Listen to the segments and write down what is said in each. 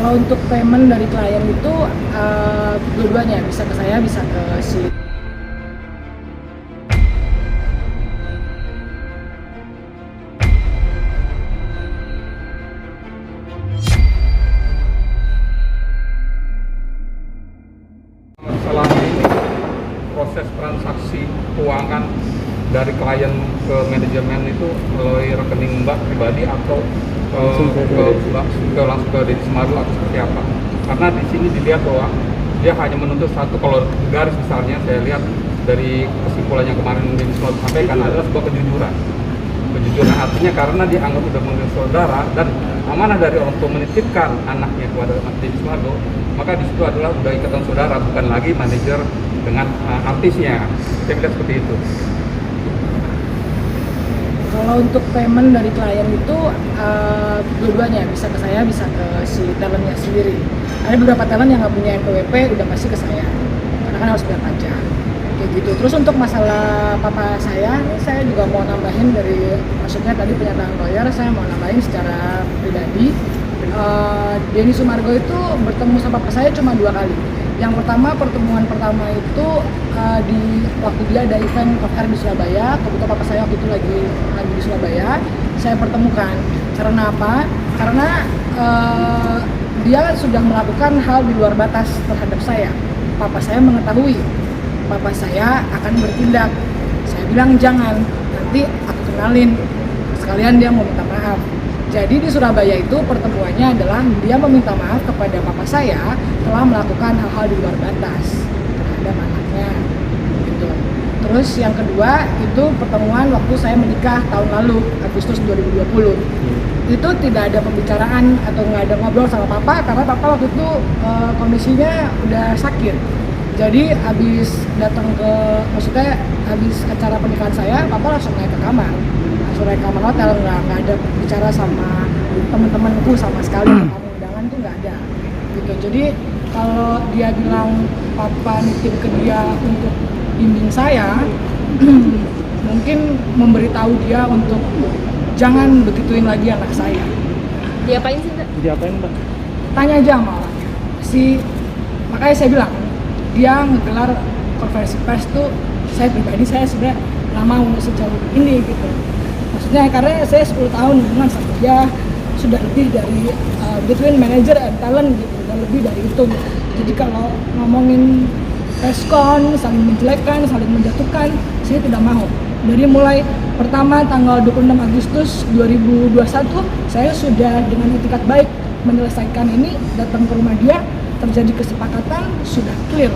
Kalau untuk payment dari klien itu dua-duanya, bisa ke saya, bisa ke si selama ini proses transaksi keuangan dari klien ke manajemen itu melalui rekening Mbak pribadi atau langsung ke Deddy Sumargo atau seperti apa? Karena di sini dilihat bahwa dia hanya menuntut satu, kalau garis besarnya saya lihat dari kesimpulan yang kemarin Deddy Sumargo sampaikan adalah sebuah kejujuran. Kejujuran artinya karena dianggap sudah menjadi saudara dan amanah dari orang tua menitipkan anaknya kepada Deddy Sumargo, maka di situ adalah sudah ikatan saudara, bukan lagi manajer dengan artisnya. Saya lihat seperti itu. Kalau untuk payment dari klien itu dua-duanya, bisa ke saya, bisa ke si talentnya sendiri. Ada beberapa talent yang nggak punya NPWP, udah pasti ke saya, karena kan harus bayar pajak kayak gitu. Terus untuk masalah papa saya juga mau nambahin dari, maksudnya tadi pernyataan lawyer, saya mau nambahin secara pribadi. Deddy Sumargo itu bertemu sama papa saya cuma 2 kali. Yang pertama, pertemuan pertama itu di waktu dia ada event of air di Surabaya. Kebetulan papa saya waktu itu lagi di Surabaya, saya pertemukan. Karena apa? Karena dia sudah melakukan hal di luar batas terhadap saya. Papa saya mengetahui papa saya akan bertindak. Saya bilang jangan, nanti aku kenalin, sekalian dia mau minta maaf. Jadi di Surabaya itu pertemuannya adalah dia meminta maaf kepada papa saya telah melakukan hal-hal di luar batas terhadap anaknya gitu. Terus yang kedua itu pertemuan waktu saya menikah tahun lalu, Agustus 2020. Itu tidak ada pembicaraan atau nggak ada ngobrol sama papa karena papa waktu itu kondisinya udah sakit. Jadi habis datang ke, maksudnya habis acara pernikahan saya, papa langsung naik ke kamar. Naik kamar hotel, nggak ada bicara sama teman-temanku sama sekali, tamu undangan tuh nggak ada gitu. Jadi kalau dia bilang papa nitip ke dia untuk bimbing saya mungkin memberitahu dia untuk jangan begituin lagi anak saya. Diapain sih Mbak? Diapain Mbak? Tanya aja sama orangnya makanya saya bilang dia ngegelar konferensi pers tuh, saya pribadi saya sebenarnya nggak mau sejauh ini gitu. Maksudnya karena saya 10 tahun hubungan sama dia, sudah lebih dari between manager and talent gitu, udah lebih dari itu. Jadi kalau ngomongin respon, saling menjelekkan, saling menjatuhkan, saya tidak mau. Dari mulai pertama tanggal 26 Agustus 2021, saya sudah dengan itikat baik menyelesaikan ini, datang ke rumah dia, terjadi kesepakatan, sudah clear.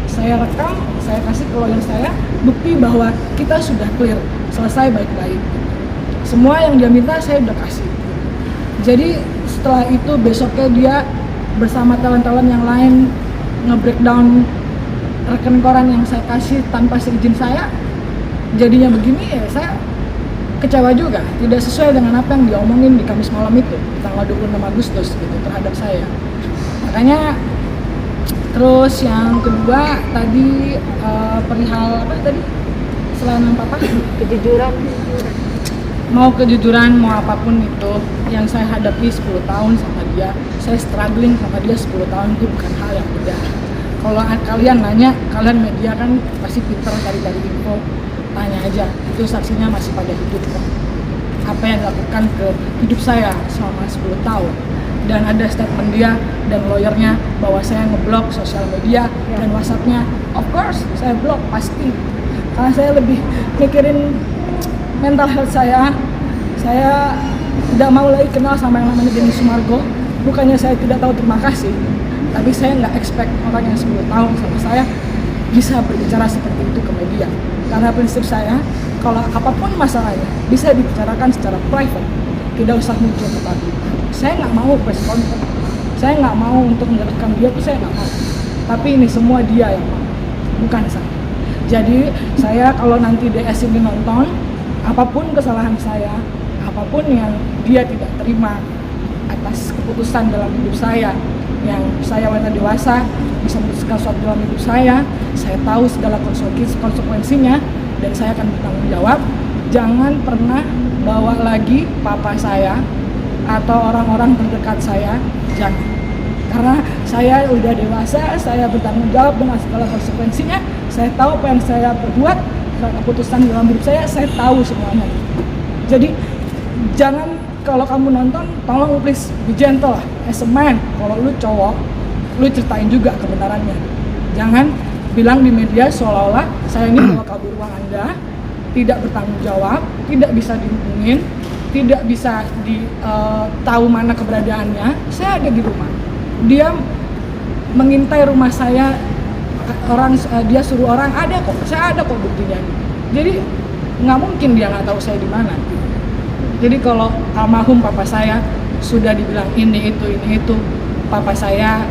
Saya rekam, saya kasih ke lawyer saya, bukti bahwa kita sudah clear, selesai baik-baik. Semua yang dia minta saya udah kasih. Jadi setelah itu besoknya dia bersama talent-talent yang lain nge-breakdown rekening koran yang saya kasih tanpa seizin saya. Jadinya begini ya, saya kecewa juga, tidak sesuai dengan apa yang dia omongin di Kamis malam itu, tanggal 26 Agustus gitu terhadap saya. Makanya terus yang kedua tadi perihal apa tadi? Selain papa? Kejujuran. Mau kejujuran, mau apapun itu yang saya hadapi 10 tahun sama dia, saya struggling sama dia 10 tahun itu bukan hal yang mudah. Kalau kalian nanya, kalian media kan pasti pinter cari-cari info, tanya aja, itu saksinya masih pada hidup kok. Apa yang dilakukan ke hidup saya selama 10 tahun. Dan ada statement dia dan lawyernya bahwa saya ngeblok sosial media dan WhatsApp-nya. Of course, saya blok pasti. Karena saya lebih mikirin mental health saya tidak mau lagi kenal sama yang namanya Deddy Sumargo. Bukannya saya tidak tahu terima kasih, tapi saya nggak expect orang yang 10 tahun sama saya bisa berbicara seperti itu ke media. Karena prinsip saya, kalau apapun masalahnya bisa dibicarakan secara private, tidak usah muncul ke publik. Saya nggak mau press conference, saya nggak mau untuk menyerahkan dia, itu saya nggak mau. Tapi ini semua dia yang mau, bukan saya. Jadi saya kalau nanti DS ini nonton, apapun kesalahan saya, apapun yang dia tidak terima atas keputusan dalam hidup saya, yang saya wanita dewasa bisa memutuskan sesuatu dalam hidup saya tahu segala konsekuensinya dan saya akan bertanggung jawab. Jangan pernah bawa lagi papa saya atau orang-orang terdekat saya, jangan. Karena saya udah dewasa, saya bertanggung jawab dengan segala konsekuensinya. Saya tahu apa yang saya perbuat, keputusan dalam hidup saya tahu semuanya. Jadi jangan, kalau kamu nonton, tolong please be gentle lah, as a man. Kalau lu cowok, lu ceritain juga kebenarannya. Jangan bilang di media seolah-olah saya ini bawa kabur uang Anda, tidak bertanggung jawab, tidak bisa dihubungin, tidak bisa tahu mana keberadaannya. Saya ada di rumah, dia mengintai rumah saya, dia suruh orang, ada kok, saya ada kok buktinya. Jadi nggak mungkin dia nggak tahu saya di mana. Jadi kalau almarhum papa saya sudah dibilang ini itu, papa saya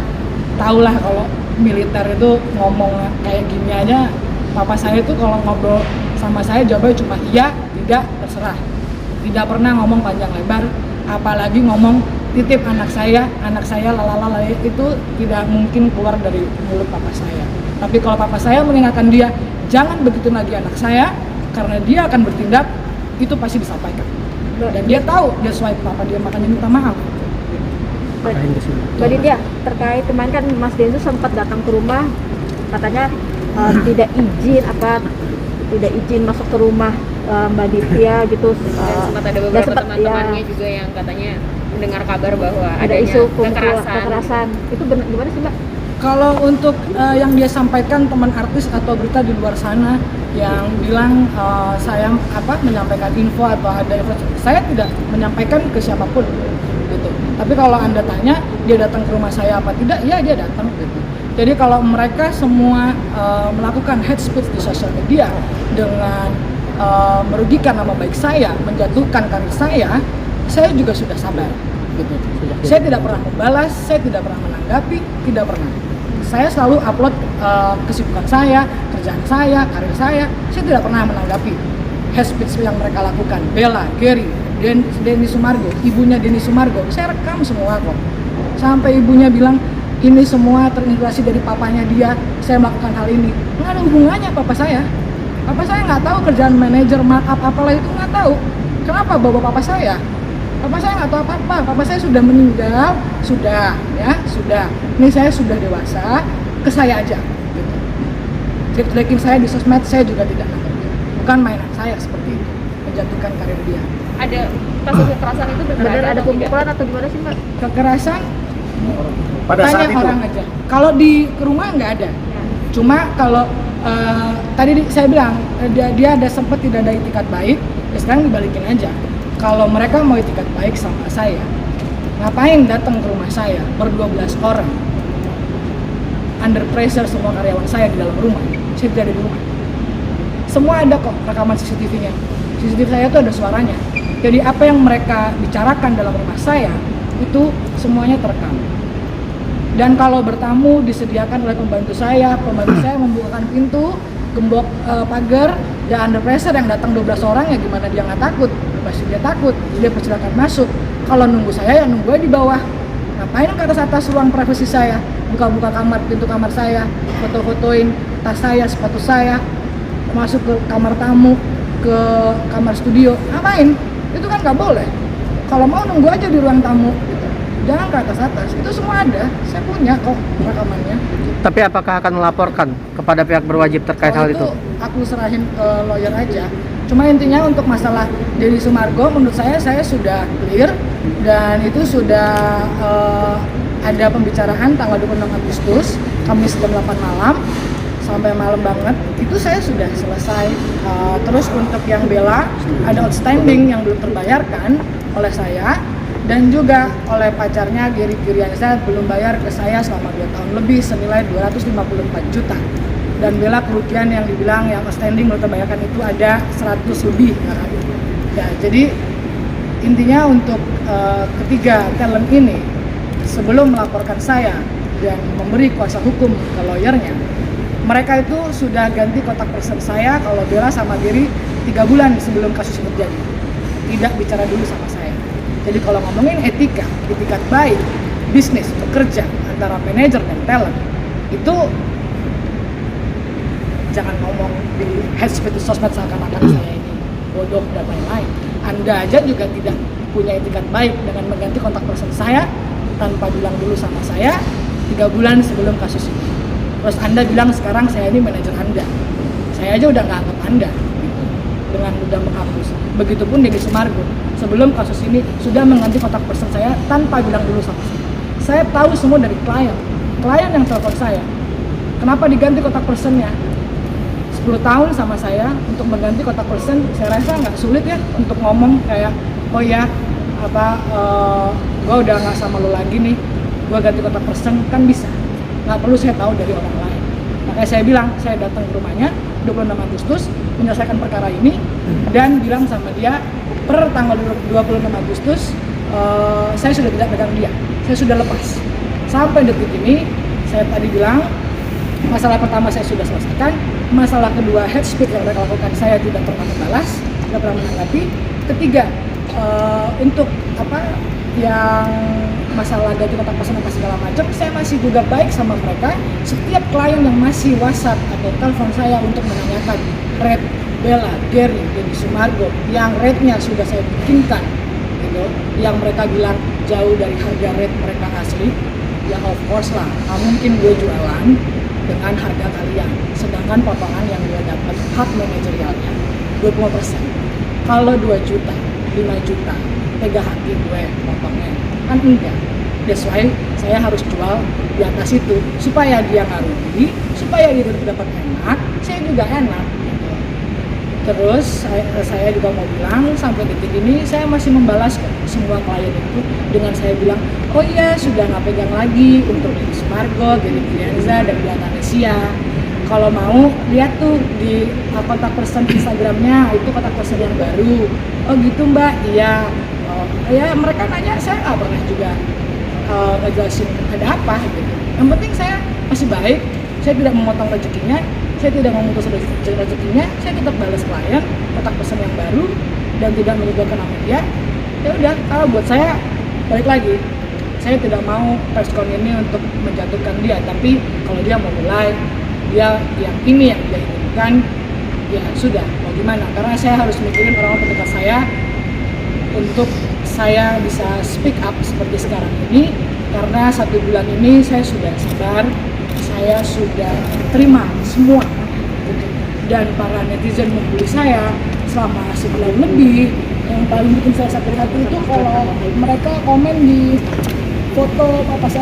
tahulah kalau militer itu ngomong kayak gini aja. Papa saya itu kalau ngobrol sama saya jawabnya cuma iya, tidak, terserah. Tidak pernah ngomong panjang lebar, apalagi ngomong titip anak saya lalala itu tidak mungkin keluar dari mulut papa saya. Tapi kalau papa saya mengingatkan dia, jangan begitu lagi anak saya, karena dia akan bertindak, itu pasti disampaikan. Dan dia tahu dia swipe papa dia, makanya minta maaf. Mbak Ditya, terkait kemarin kan Mas Densus sempat datang ke rumah, katanya tidak izin masuk ke rumah Mbak Ditya gitu. Dan sempat ada beberapa teman-temannya juga yang katanya mendengar kabar bahwa ada adanya isu kekerasan. Itu benar, gimana sih Mbak? Kalau untuk yang dia sampaikan teman artis atau berita di luar sana yang bilang saya menyampaikan info atau ada info, saya tidak menyampaikan ke siapapun gitu. Tapi kalau Anda tanya dia datang ke rumah saya apa tidak, ya dia datang gitu. Jadi kalau mereka semua melakukan hate speech di sosial media dengan merugikan nama baik saya, menjatuhkan karir saya juga sudah sabar gitu. Saya tidak pernah membalas, saya tidak pernah menanggapi, tidak pernah. Saya selalu upload kesibukan saya, kerjaan saya, karir saya tidak pernah menanggapi hate speech yang mereka lakukan. Bella, Gary, Denny Sumargo, ibunya Denny Sumargo, saya rekam semua kok. Sampai ibunya bilang, ini semua terinspirasi dari papanya dia, saya melakukan hal ini. Nggak ada hubungannya papa saya. Papa saya nggak tahu kerjaan manajer, markup, apalah itu nggak tahu. Kenapa bawa papa saya? Papa saya nggak tahu apa-apa, papa saya sudah meninggal, sudah. Ini saya sudah dewasa, ke saya aja. Gitu. Jelek-jelekin saya di sosmed, saya juga tidak nangkep. Bukan mainan saya seperti itu, menjatuhkan karir dia. Ada kasus kekerasan itu benar Ada atau pemukulan atau gimana sih Mbak? Kekerasan, pada saat tanya itu orang aja. Kalau di rumah nggak ada. Cuma kalau tadi saya bilang dia ada sempat tidak ada itikat baik, ya sekarang dibalikin aja. Kalau mereka mau itikat baik sama saya, ngapain datang ke rumah saya ber-12 orang? Under pressure semua karyawan saya di dalam rumah. Saya tidak ada di rumah. Semua ada kok rekaman CCTV-nya. CCTV saya itu ada suaranya. Jadi apa yang mereka bicarakan dalam rumah saya itu semuanya terekam. Dan kalau bertamu disediakan oleh pembantu saya membukakan pintu, gembok pagar, dan under pressure yang datang 12 orang, ya gimana dia nggak takut? Pasti dia takut, dia persilakan masuk. Kalau nunggu saya, ya nunggu aja di bawah. Ngapain ke atas ruang privasi saya? Buka-buka pintu kamar saya, foto-fotoin tas saya, sepatu saya, masuk ke kamar tamu, ke kamar studio. Ngapain? Itu kan nggak boleh. Kalau mau nunggu aja di ruang tamu, gitu. Jangan ke atas. Itu semua ada, saya punya kok rekamannya. Tapi apakah akan melaporkan kepada pihak berwajib terkait hal itu? Aku serahin ke lawyer aja. Cuma intinya untuk masalah Denny Sumargo, menurut saya sudah clear dan itu sudah ada pembicaraan tanggal 26 Agustus, Kamis jam 8 malam sampai malam banget. Itu saya sudah selesai. Terus untuk yang Bella ada outstanding yang belum terbayarkan oleh saya dan juga oleh pacarnya Gary Giriansyah belum bayar ke saya selama 2 tahun lebih senilai 254 juta. Dan Bella kerugian yang dibilang yang outstanding belum terbayarkan itu ada 100 lebih kan. Ya, jadi intinya untuk ketiga talent ini sebelum melaporkan saya dan memberi kuasa hukum ke lawyernya, mereka itu sudah ganti kontak person saya kalau Bella sama Gary 3 bulan sebelum kasus itu terjadi. Tidak bicara dulu sama saya. Jadi kalau ngomongin etikat baik, bisnis, bekerja antara manajer dan talent, itu jangan ngomong di head speech sosmed seakan-akan saya ini bodoh dan lain-lain. Anda aja juga tidak punya etikat baik dengan mengganti kontak person saya tanpa bilang dulu sama saya 3 bulan sebelum kasus ini. Terus Anda bilang sekarang saya ini manajer Anda. Saya aja udah nggak anggap Anda gitu, dengan udah menghapus. Begitupun Deddy Sumargo sebelum kasus ini sudah mengganti kontak person saya tanpa bilang dulu sama saya. Saya tahu semua dari klien yang telepon saya. Kenapa diganti kontak personnya? 10 tahun sama saya untuk mengganti kontak person, saya rasa nggak sulit ya untuk ngomong kayak, oh ya, gue udah nggak sama lo lagi nih, gue ganti kontak person, kan bisa. Nggak perlu saya tahu dari orang lain. Makanya saya bilang, saya datang ke rumahnya 26 Agustus, menyelesaikan perkara ini, dan bilang sama dia, per tanggal 26 Agustus, saya sudah tidak pegang dia, saya sudah lepas. Sampai detik ini, saya tadi bilang, masalah pertama saya sudah selesaikan, masalah kedua head speech yang mereka lakukan saya tidak pernah membalas, tidak pernah menanggapi. Ketiga, untuk yang masalah ganti kontak person apa segala macam, saya masih juga baik sama mereka. Setiap klien yang masih WhatsApp atau telepon saya untuk menanyakan rate Bella, Gary, Deddy Sumargo yang rate-nya sudah saya bikinkan, gitu, yang mereka bilang jauh dari harga rate mereka asli, ya of course lah, nggak mungkin gue jualan dengan harga kalian, sedangkan potongan yang gue dapat hak manajerialnya 20%. Kalau 2 juta, 5 juta, tega hati gue potongnya, kan enggak. That's why saya harus jual di atas itu supaya dia nggak rugi, supaya dia dapat enak, saya juga enak. Gitu. Terus saya juga mau bilang sampai detik ini saya masih membalas semua klien itu dengan saya bilang, oh iya sudah nggak pegang lagi untuk Deddy Sumargo, Gary Brianza, dan Beata Nesia. Kalau mau lihat tuh di kontak person Instagramnya, itu kontak person yang baru. Oh gitu mbak, iya. Ya mereka nanya, saya nggak pernah juga ngejelasin ada apa gitu. Yang penting saya masih baik, saya tidak memotong rezekinya, saya tidak memutus rezekinya, saya tetap balas klien kontak person yang baru dan tidak menyebabkan nama dia. Ya udah, kalau buat saya balik lagi, saya tidak mau preskon ini untuk menjatuhkan dia, tapi kalau dia mau mulai, dia yang ini yang dia inginkan, ya sudah, mau gimana? Karena saya harus mikirin orang terdekat saya untuk saya bisa speak up seperti sekarang ini, karena 1 bulan ini saya sudah sadar, saya sudah terima semua gitu. Dan para netizen membuli saya selama sebulan lebih. Yang paling bikin saya sakit hati itu kalau mereka komen di foto papa saya